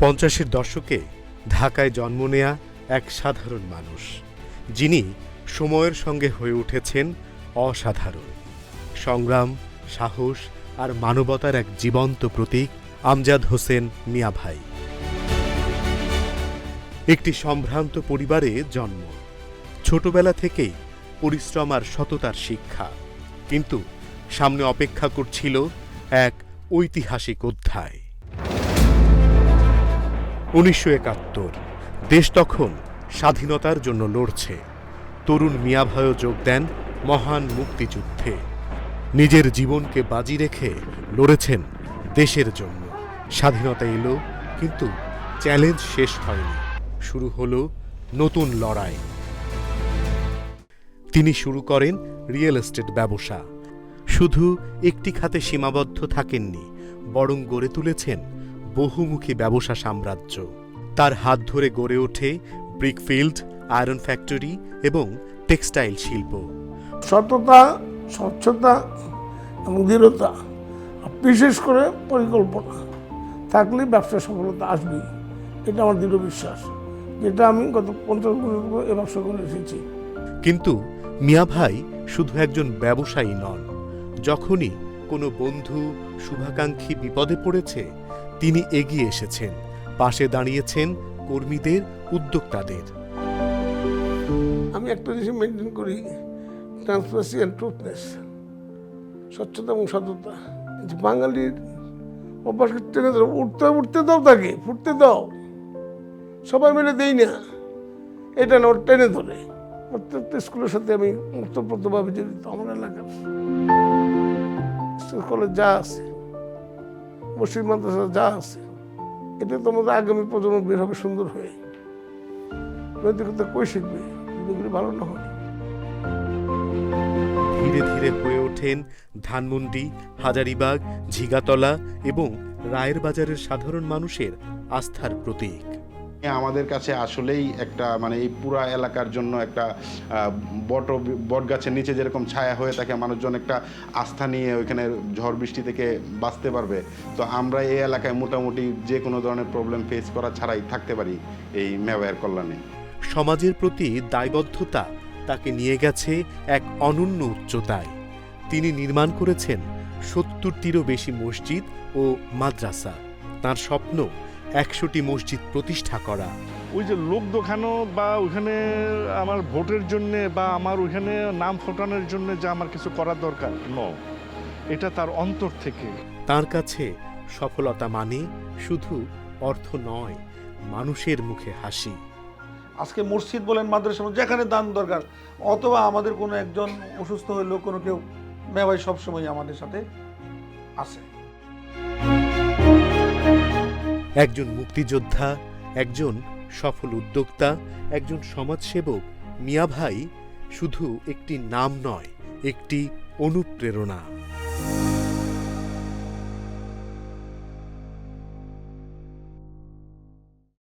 50-এর দশকে ঢাকায় জন্ম নেয়া এক সাধারণ মানুষ, যিনি সময়ের সঙ্গে হয়ে উঠেছেন অসাধারণ। সংগ্রাম, সাহস আর মানবতার এক জীবন্ত প্রতীক আমজাদ হোসেন মিয়া ভাই। একটি সম্ভ্রান্ত পরিবারে জন্ম, ছোটবেলা থেকেই পরিশ্রম আর সততার শিক্ষা। কিন্তু সামনে অপেক্ষা করছিল এক ঐতিহাসিক অধ্যায়। 1971, দেশ তখন স্বাধীনতার জন্য লড়ছে। তরুণ মিয়া ভাইও যোগ দেন মহান মুক্তিযুদ্ধে। নিজের জীবনকে বাজি রেখে লড়েছেন দেশের জন্য। স্বাধীনতা এলো, কিন্তু চ্যালেঞ্জ শেষ হয়নি। শুরু হলো নতুন লড়াই। তিনি শুরু করেন রিয়েল এস্টেট ব্যবসা। শুধু একটি খাতে সীমাবদ্ধ থাকেননি, বরং গড়ে তুলেছেন বহুমুখী ব্যবসা সাম্রাজ্য। তার হাত ধরে গড়ে ওঠে ব্রিকফিল্ড, আয়রন ফ্যাক্টরি এবং টেক্সটাইল শিল্প। সততা, স্বচ্ছতা এবং দৃঢ়তা, বিশেষ করে পরিকল্পনা থাকলে ব্যবসায় সফলতা আসবেই। এটা আমার দৃঢ় বিশ্বাস, যেটা আমি গত 50 বছর এ ব্যবসা করে এসেছি। কিন্তু মিয়া ভাই শুধু একজন ব্যবসায়ী নন। যখনই কোনো বন্ধু, শুভাকাঙ্ক্ষী বিপদে পড়েছে, তিনি এগিয়ে এসেছেন, পাশে দাঁড়িয়েছেন কর্মীদের, উদ্যোক্তাদের। আমি একটা জিনিস মেনটেন করি, ট্রান্সপারেন্সি অ্যান্ড ট্রুথনেস, স্বচ্ছতা এবং সততা। বাঙালির অভ্যাসকে টেনে ধরো, উঠতে দাও, তাকে ফুটতে দাও, সবাই মিলে দেই না, এটা না, ওর টেনে ধরে। প্রত্যেকটা স্কুলের সাথে আমি ওতপ্রোতভাবে জড়িত। আমার এলাকার স্কুল কলেজ যা আছে, মসজিদ মাদ্রাসা যা আছে, এটা তোমাদের আগামী প্রজন্ম বের হবে সুন্দর হয়ে। নৈতিকতা কই শিখবে যদি ভালো না হয়? ধীরে ধীরে হয়ে ওঠেন ধানমন্ডি, হাজারীবাগ, ঝিগাতলা এবং রায়ের বাজারের সাধারণ মানুষের আস্থার প্রতীক। আমাদের কাছে আসলেই একটা এই পুরা এলাকার জন্য একটা বট গাছের নিচে যেরকম ছায়া হয়ে থাকে, মানুষজন একটা আস্থা নিয়ে ওইখানে ঝড় বৃষ্টি থেকে বাঁচতে পারবে। তো আমরা এই এলাকায় মোটামুটি যে কোনো ধরনের প্রবলেম ফেস করা ছাড়াই থাকতে পারি এই মিয়া ভাইয়ের কল্যাণে। সমাজের প্রতি দায়বদ্ধতা তাকে নিয়ে গেছে এক অনন্য উচ্চতায়। তিনি নির্মাণ করেছেন 70টিরও বেশি মসজিদ ও মাদ্রাসা। তার স্বপ্ন 100টি মসজিদ প্রতিষ্ঠা করা। ওই যে লোক দেখানো বা ওইখানে আমার ভোটের জন্যে বা আমার ওইখানে নাম ফোটানোর জন্য যে আমার কিছু করার দরকার, এটা তার অন্তর থেকে। তার কাছে সফলতা মানে শুধু অর্থ নয়, মানুষের মুখে হাসি। আজকে মসজিদ বলেন, মাদ্রাসা, যেখানে দান দরকার, অথবা আমাদের কোনো একজন অসুস্থ হইলেও কোনো কেউ, মিয়া ভাই সবসময় আমাদের সাথে আছে। একজন মুক্তিযোদ্ধা, একজন সফল উদ্যোক্তা, একজন সমাজসেবক, মিয়া ভাই শুধু একটি নাম নয়, একটি অনুপ্রেরণা।